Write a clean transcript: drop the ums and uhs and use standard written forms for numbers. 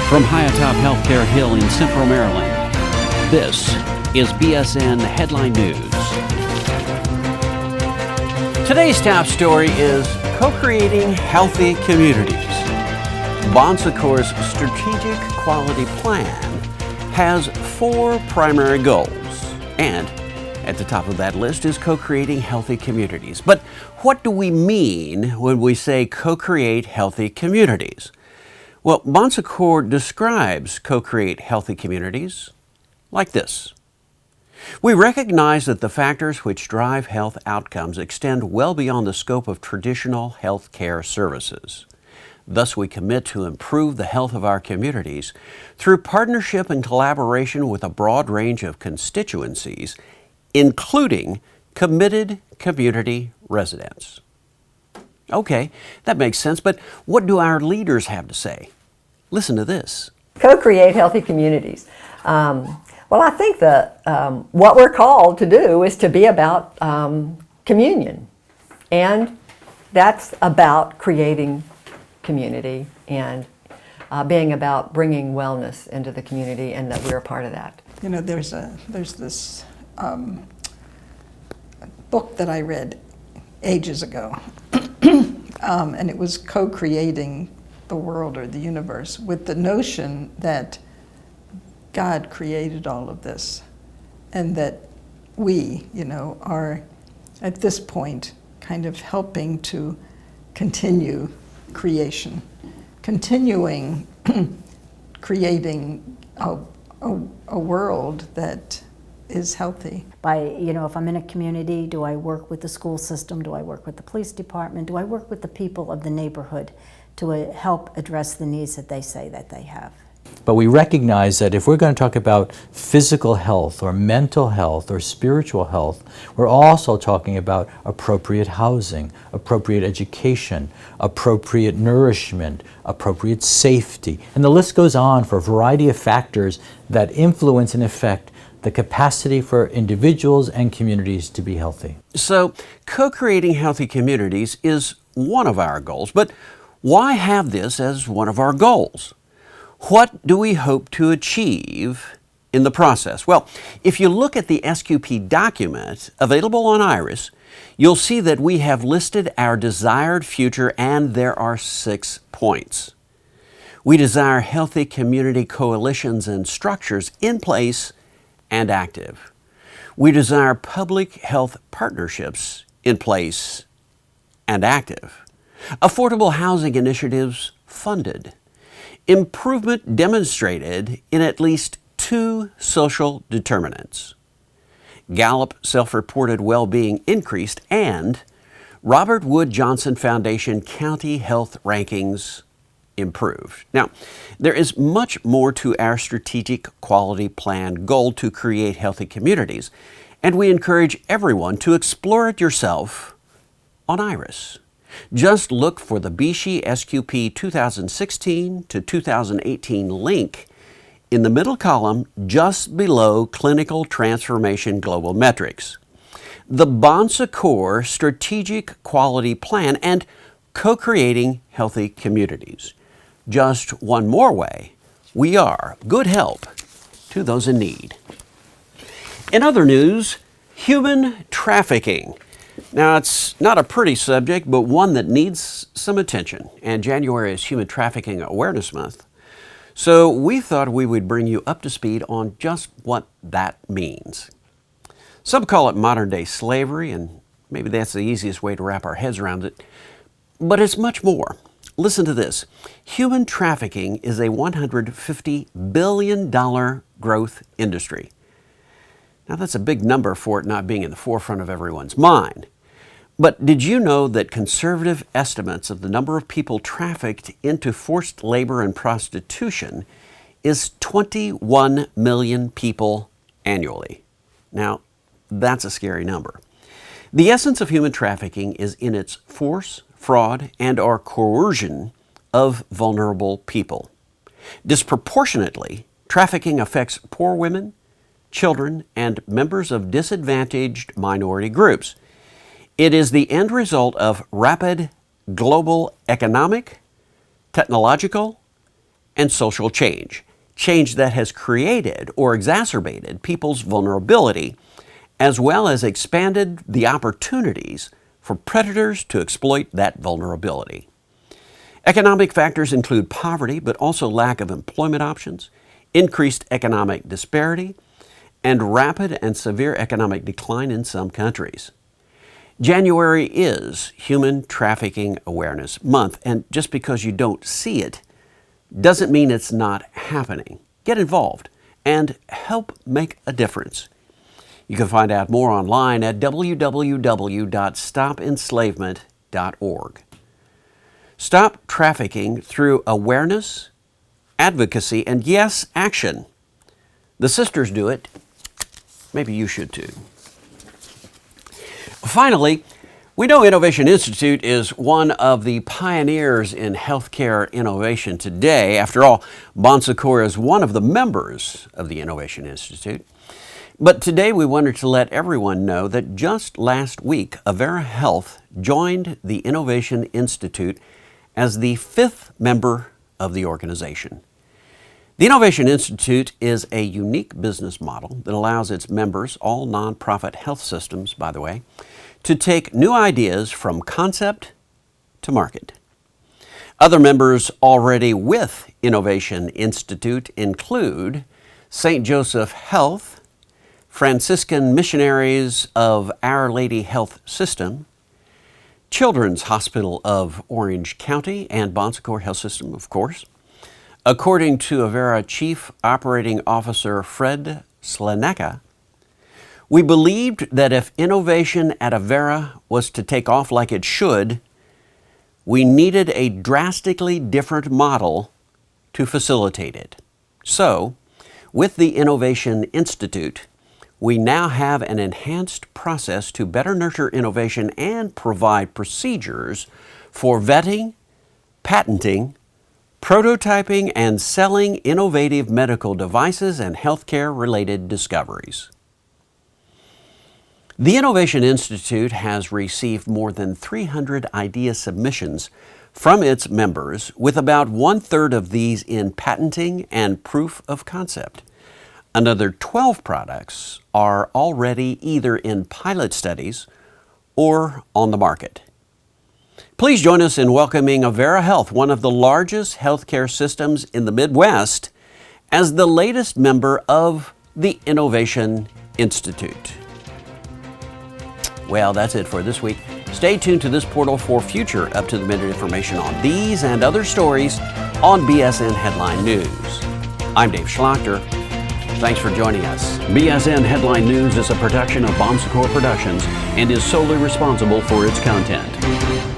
From high atop Healthcare Hill in Central Maryland, this is BSN Headline News. Today's top story is co-creating healthy communities. Secours Strategic Quality Plan has 4 primary goals, and at the top of that list is co-creating healthy communities. But what do we mean when we say co-create healthy communities? Well, Secours describes co-create healthy communities like this. We recognize that the factors which drive health outcomes extend well beyond the scope of traditional health care services. Thus, we commit to improve the health of our communities through partnership and collaboration with a broad range of constituencies, including committed community residents. Okay, that makes sense, but what do our leaders have to say? Listen to this. Co-create healthy communities. Well, I think that what we're called to do is to be about communion, and that's about creating community and being about bringing wellness into the community, and that we're a part of that. You know, there's this book that I read ages ago, and it was co-creating the world or the universe with the notion that God created all of this, and that we, are at this point kind of helping to continue creation, continuing creating a world that is healthy. If I'm in a community, do I work with the school system? Do I work with the police department? Do I work with the people of the neighborhood to help address the needs that they say that they have? But we recognize that if we're going to talk about physical health or mental health or spiritual health, we're also talking about appropriate housing, appropriate education, appropriate nourishment, appropriate safety. And the list goes on for a variety of factors that influence and affect the capacity for individuals and communities to be healthy. So, co-creating healthy communities is one of our goals, but why have this as one of our goals? What do we hope to achieve in the process? Well, if you look at the SQP document available on IRIS, you'll see that we have listed our desired future, and there are 6 points. We desire healthy community coalitions and structures in place and active. We desire public health partnerships in place and active. Affordable housing initiatives funded. Improvement demonstrated in at least 2 social determinants. Gallup self-reported well-being increased, and Robert Wood Johnson Foundation County Health Rankings improved. Now, there is much more to our Strategic Quality Plan goal to create healthy communities, and we encourage everyone to explore it yourself on IRIS. Just look for the BSHE SQP 2016 to 2018 link in the middle column just below Clinical Transformation Global Metrics. The Secours Strategic Quality Plan and Co-Creating Healthy Communities. Just one more way we are good help to those in need. In other news, human trafficking. Now, it's not a pretty subject, but one that needs some attention. And January is Human Trafficking Awareness Month. So we thought we would bring you up to speed on just what that means. Some call it modern-day slavery, and maybe that's the easiest way to wrap our heads around it. But it's much more. Listen to this. Human trafficking is a $150 billion growth industry. Now, that's a big number for it not being in the forefront of everyone's mind. But did you know that conservative estimates of the number of people trafficked into forced labor and prostitution is 21 million people annually? Now, that's a scary number. The essence of human trafficking is in its force, fraud, and/or coercion of vulnerable people. Disproportionately, trafficking affects poor women, children, and members of disadvantaged minority groups. It is the end result of rapid global economic, technological, and social change. Change that has created or exacerbated people's vulnerability, as well as expanded the opportunities for predators to exploit that vulnerability. Economic factors include poverty, but also lack of employment options, increased economic disparity, and rapid and severe economic decline in some countries. January is Human Trafficking Awareness Month, and just because you don't see it doesn't mean it's not happening. Get involved and help make a difference. You can find out more online at www.stopenslavement.org. Stop trafficking through awareness, advocacy, and yes, action. The sisters do it. Maybe you should too. Finally, we know Innovation Institute is one of the pioneers in healthcare innovation today. After all, Bon Secours is one of the members of the Innovation Institute. But today we wanted to let everyone know that just last week, Avera Health joined the Innovation Institute as the 5th member of the organization. The Innovation Institute is a unique business model that allows its members, all nonprofit health systems, by the way, to take new ideas from concept to market. Other members already with Innovation Institute include St. Joseph Health, Franciscan Missionaries of Our Lady Health System, Children's Hospital of Orange County, and Bon Secours Health System, of course. According to Avera Chief Operating Officer Fred Slaneka, we believed that if innovation at Avera was to take off like it should, we needed a drastically different model to facilitate it. So, with the Innovation Institute, we now have an enhanced process to better nurture innovation and provide procedures for vetting, patenting, prototyping, and selling innovative medical devices and healthcare-related discoveries. The Innovation Institute has received more than 300 idea submissions from its members, with about 1/3 of these in patenting and proof of concept. Another 12 products are already either in pilot studies or on the market. Please join us in welcoming Avera Health, one of the largest healthcare systems in the Midwest, as the latest member of the Innovation Institute. Well, that's it for this week. Stay tuned to this portal for future up-to-the-minute information on these and other stories on BSN Headline News. I'm Dave Schlachter. Thanks for joining us. BSN Headline News is a production of Bon Secours Productions and is solely responsible for its content.